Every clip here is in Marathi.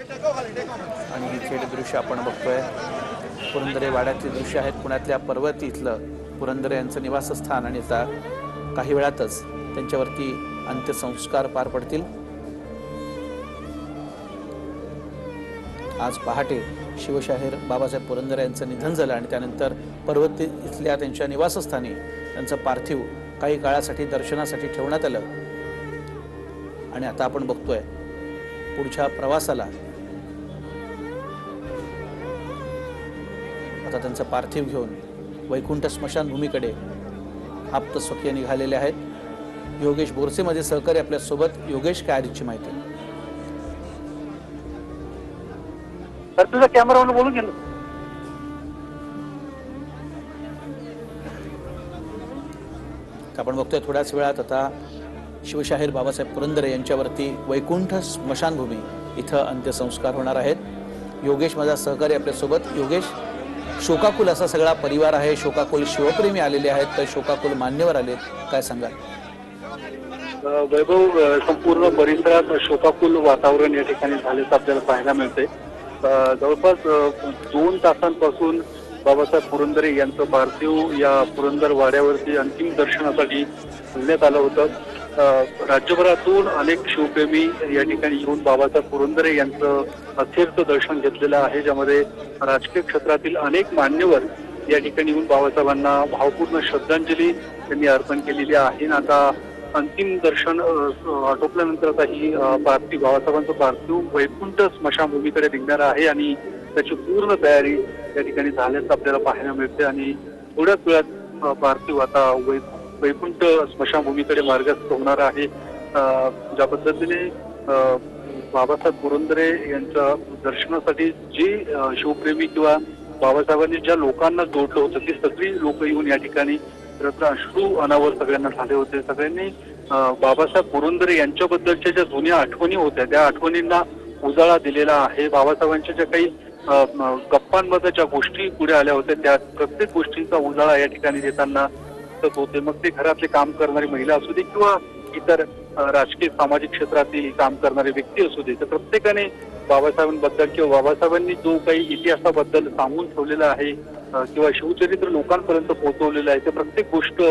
आणि ही थेट दृश्य आपण बघतोय पुरंदरे वाड्यातली दृश्य आहेत। पुण्यातल्या पर्वती इथलं पुरंदरे यांचं निवासस्थान आणि आता काही वेळातच त्यांच्यावरती अंत्यसंस्कार पार पडतील। आज पहाटे शिवशाहीर बाबासाहेब पुरंदरे यांचं निधन झालं आणि त्यानंतर पर्वती इथल्या त्यांच्या निवासस्थानी त्यांचं पार्थिव काही काळासाठी दर्शनासाठी ठेवण्यात आलं आणि आता आपण बघतोय पुढच्या प्रवासाला आता त्यांचं पार्थिव घेऊन वैकुंठ स्मशानभूमीकडे आप्तस्वकीय निघालेले आहेत। योगेश बोरसे माझे सहकारी आपल्या सोबत। योगेश, काय आजची माहिती? तर तुझा कॅमेरावर बोलून घे ना। आपण बघतोय थोड्याच वेळात आता शिवशाहीर बाबासाहेब पुरंदरे यांच्यावरती वैकुंठ स्मशानभूमी इथं अंत्यसंस्कार होणार आहेत। योगेश माझा सहकारी आपल्या सोबत। योगेश, शोकाकुल असा सगळा परिवार आहे, शोकाकुल शिवप्रेमी आलेले आहेत, तर शोकाकुल मान्यवर आलेत, काय सांगाल? वैभव, संपूर्ण परिसरात शोकाकुल वातावरण या ठिकाणी झाल्याचं आपल्याला पाहायला मिळते। जवळपास 2 तासांपासून बाबासाहेब पुरंदरे यांचं पार्थिव या पुरंदर वाड्यावरती अंतिम दर्शनासाठी ठेवण्यात आलं होतं। राज्यभरातून अनेक शिवप्रेमी या ठिकाणी येऊन बाबासाहेब पुरंदरे यांचं अखेरचं दर्शन घेतलेलं आहे, ज्यामध्ये राजकीय क्षेत्रातील अनेक मान्यवर या ठिकाणी येऊन बाबासाहेबांना भावपूर्ण श्रद्धांजली त्यांनी अर्पण केलेली आहे। आता अंतिम दर्शन आटोपल्यानंतर आता ही पार्थिव बाबासाहेबांचं पार्थिव वैकुंठ स्मशानभूमीकडे निघणार आहे आणि त्याची पूर्ण तयारी या ठिकाणी झाल्याचं आपल्याला पाहायला मिळते आणि थोड्याच वेळात पार्थिव आता वैकुंठ स्मशानभूमीकडे मार्गस्थ होणार आहे। ज्या पद्धतीने बाबासाहेब पुरंदरे यांच्या दर्शनासाठी जे शिवप्रेमी किंवा बाबासाहेबांनी ज्या लोकांना जोडलं होतं ती सगळी लोक येऊन या ठिकाणी अश्रू अनावर सगळ्यांना झाले होते। सगळ्यांनी बाबासाहेब पुरंदरे यांच्याबद्दलच्या ज्या जुन्या आठवणी होत्या त्या आठवणींना उजाळा दिलेला आहे। बाबासाहेबांच्या ज्या काही गप्पांमध्ये ज्या गोष्टी पुढे आल्या होत्या त्या प्रत्येक गोष्टींचा उजाळा या ठिकाणी देताना होते। मग ते घरातले काम करणारी महिला असू दे किंवा इतर राजकीय सामाजिक क्षेत्रातील काम करणारे व्यक्ती असू दे, तर प्रत्येकाने बाबासाहेबांबद्दल किंवा बाबासाहेबांनी जो काही इतिहासाबद्दल सांगून ठेवलेला आहे किंवा शिवचरित्र लोकांपर्यंत पोहोचवलेलं आहे ते प्रत्येक गोष्ट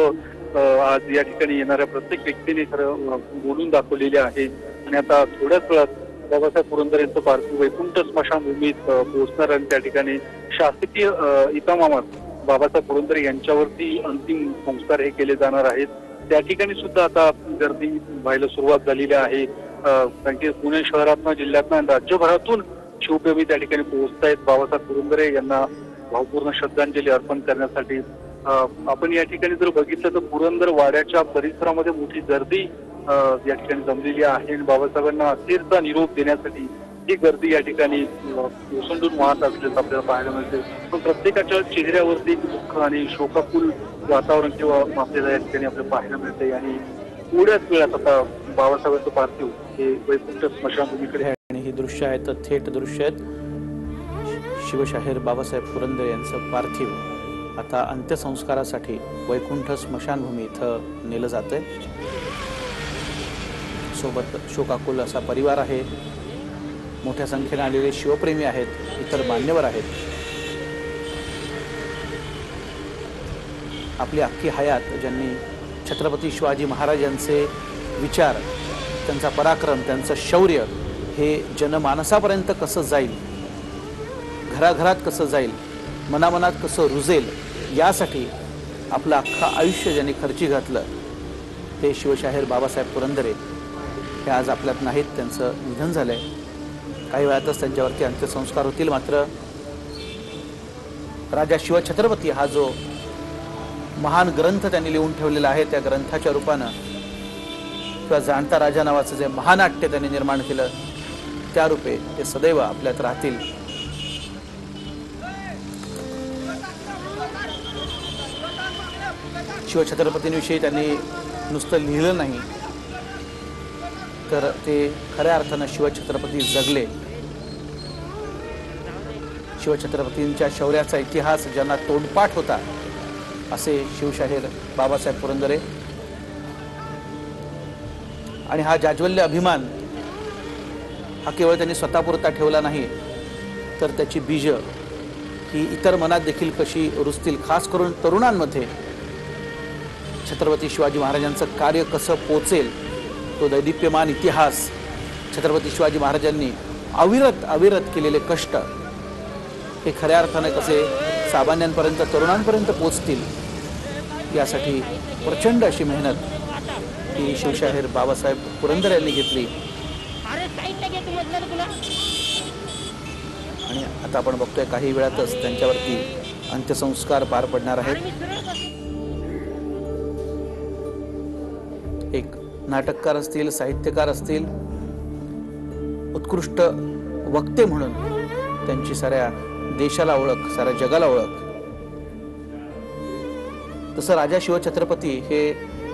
आज या ठिकाणी येणाऱ्या प्रत्येक व्यक्तीने खरं बोलून दाखवलेली आहे। आणि आता थोड्याच वेळात बाबासाहेब पुरंदरे यांचं पार्थिव वैकुंठ स्मशानभूमीत पोहोचणार आणि त्या ठिकाणी शासकीय इतमामात बाबासाहेब पुरंदरे यांच्यावरती अंतिम संस्कार हे केले जाणार आहेत। त्या ठिकाणी सुद्धा आता गर्दी व्हायला सुरुवात झालेली आहे, कारण की पुणे शहरातनं, जिल्ह्यातनं आणि राज्यभरातून शिवप्रेमी त्या ठिकाणी पोहोचत आहेत बाबासाहेब पुरंदरे यांना भावपूर्ण श्रद्धांजली अर्पण करण्यासाठी। आपण या ठिकाणी जर बघितलं तर पुरंदर वाड्याच्या परिसरामध्ये मोठी गर्दी या ठिकाणी जमलेली आहे आणि बाबासाहेबांना अखेरचा निरोप देण्यासाठी ही गर्दी या ठिकाणी ओसंडून वाहत असल्याचं आपल्याला पाहायला मिळते। पण प्रत्येकाच्या चेहऱ्यावरती दुःख आणि शोकाकुल वातावरण किंवा आपल्याला या ठिकाणी आपल्याला पाहायला मिळते आणि थोड्याच वेळात आता बाबासाहेबांचं पार्थिव हे वैकुंठ स्मशानभूमीकडे आणि ही दृश्य आहेत, थेट दृश्य आहेत। शिवशाहीर बाबासाहेब पुरंदरे यांचं पार्थिव आता अंत्यसंस्कारासाठी वैकुंठ स्मशानभूमी इथं नेलं जातंय। सोबत शोकाकुल असा परिवार आहे, मोठ्या संख्येने आलेले शिवप्रेमी आहेत, इतर मान्यवर आहेत। आपली अख्खी हयात ज्यांनी छत्रपती शिवाजी महाराज यांचे विचार, त्यांचा पराक्रम, त्यांचं शौर्य हे जनमानसापर्यंत कसं जाईल, घराघरात कसं जाईल, मनामनात कसं रुजेल, यासाठी आपलं अख्खं आयुष्य ज्यांनी खर्ची घातलं ते शिवशाहीर बाबासाहेब पुरंदरे हे आज आपल्यात नाहीत, त्यांचं निधन झालंय। काही वेळातच त्यांच्यावरती अंत्यसंस्कार होतील। मात्र राजा शिवछत्रपती हा जो महान ग्रंथ त्यांनी लिहून ठेवलेला आहे त्या ग्रंथाच्या रूपानं किंवा जाणता राजा नावाचं जे महानाट्य त्यांनी निर्माण केलं त्या रूपे ते सदैव आपल्यात राहतील। शिवछत्रपतींविषयी त्यांनी नुसतं लिहिलं नाही तर ते खऱ्या अर्थानं शिवछत्रपती जगले। शिवछत्रपतींच्या शौर्याचा इतिहास ज्यांना तोंडपाठ होता असे शिवशाहीर बाबासाहेब पुरंदरे। आणि हा जाज्वल्य अभिमान हा केवळ त्यांनी स्वतःपुरता ठेवला नाही, तर त्याची बीज ही इतर मनात देखील कशी रुजतील, खास करून तरुणांमध्ये छत्रपती शिवाजी महाराजांचं कार्य कसं पोचेल, तो दैदिप्यमान इतिहास, छत्रपती शिवाजी महाराजांनी अविरत केलेले कष्ट हे खऱ्या अर्थाने कसे सामान्यांपर्यंत, तरुणांपर्यंत पोचतील, यासाठी प्रचंड अशी मेहनत ही शिवशाहीर बाबासाहेब पुरंदरे यांनी घेतली. आणि आता आपण बघतोय काही वेळातच त्यांच्यावरती अंत्यसंस्कार पार पडणार आहेत. एक नाटककार असतील, साहित्यकार असतील, उत्कृष्ट वक्ते म्हणून त्यांची साऱ्या देशाला ओळख, साऱ्या जगाला ओळख. तसं राजा शिवछत्रपती हे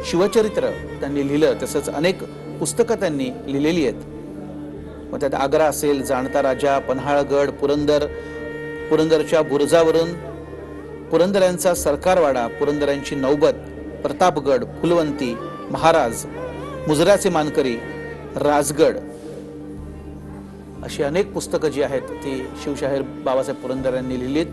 शिवचरित्र त्यांनी लिहिलं, तसंच अनेक पुस्तकं त्यांनी लिहिलेली आहेत. मग त्यात आग्रा असेल, जाणता राजा, पन्हाळगड, पुरंदरच्या बुरुजावरून पुरंदरांचा सरकारवाडा, पुरंदरांची नौबत, प्रतापगड, फुलवंती, महाराज, मुजऱ्याचे मानकरी, राजगड, अशी अनेक पुस्तकं जी आहेत ती शिवशाहीर बाबासाहेब पुरंदरे यांनी लिहिलीत.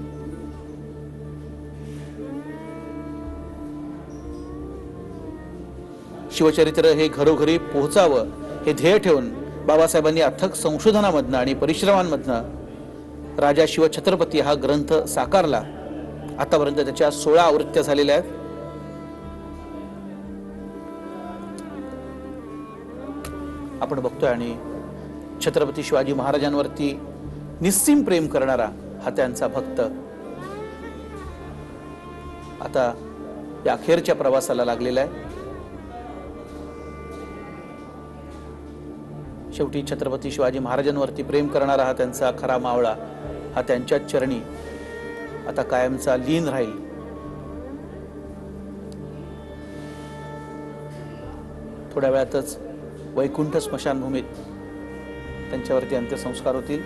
शिवचरित्र हे घरोघरी पोहोचावं हे ध्येय ठेवून बाबासाहेबांनी अथक संशोधनामधनं आणि परिश्रमांमधनं राजा शिवछत्रपती हा ग्रंथ साकारला. आतापर्यंत त्याच्या 16 आवृत्त्या झालेल्या आहेत. आपण बघतोय आणि छत्रपती शिवाजी महाराजांवरती निस्सीम प्रेम करणारा हा त्यांचा भक्त आता या अखेरच्या प्रवासाला लागलेला आहे. शेवटी छत्रपती शिवाजी महाराजांवरती प्रेम करणारा हा त्यांचा खरा मावळा हा त्यांच्याच चरणी आता कायमचा लीन राहील. थोड्या वेळातच वैकुंठ स्मशानभूमीत त्यांच्यावरती अंत्यसंस्कार होतील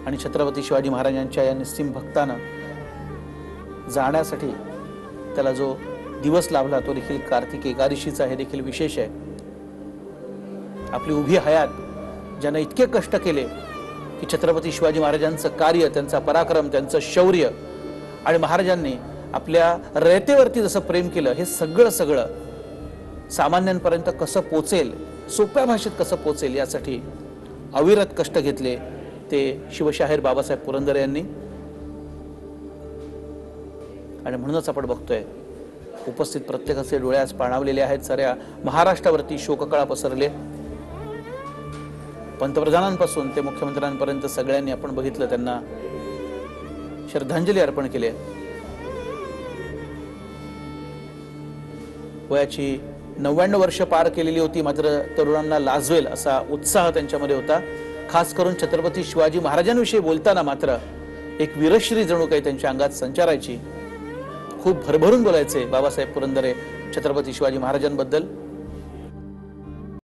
आणि छत्रपती शिवाजी महाराजांच्या या निस्सीम भक्तानं जाण्यासाठी त्याला जो दिवस लाभला तो देखील कार्तिक एकादशीचा हे देखील विशेष आहे. आपली उभी हयात ज्यानं इतके कष्ट केले की छत्रपती शिवाजी महाराजांचं कार्य, त्यांचा पराक्रम, त्यांचं शौर्य आणि महाराजांनी आपल्या रयतेवरती जसं प्रेम केलं, हे सगळं सामान्यांपर्यंत कसं पोचेल, सोप्या भाषेत कसं पोचेल, यासाठी अविरत कष्ट घेतले ते शिवशाहीर बाबासाहेब पुरंदरे यांनी. आणि म्हणूनच आपण बघतोय उपस्थित प्रत्येकाचे डोळे आज पाणावलेले आहेत. साऱ्या महाराष्ट्रावरती शोककळा पसरले. पंतप्रधानांपासून ते मुख्यमंत्र्यांपर्यंत सगळ्यांनी आपण बघितलं, त्यांना श्रद्धांजली अर्पण केली. वयाची 99 वर्ष पार केलेली होती, मात्र तरुणांना लाजवेल असा उत्साह त्यांच्यामध्ये होता. खास करून छत्रपती शिवाजी महाराजांविषयी बोलताना मात्र एक वीरश्री जणू काही त्यांच्या अंगात संचारायची. खूप भरभरून बोलायचे बाबासाहेब पुरंदरे छत्रपती शिवाजी महाराजांबद्दल.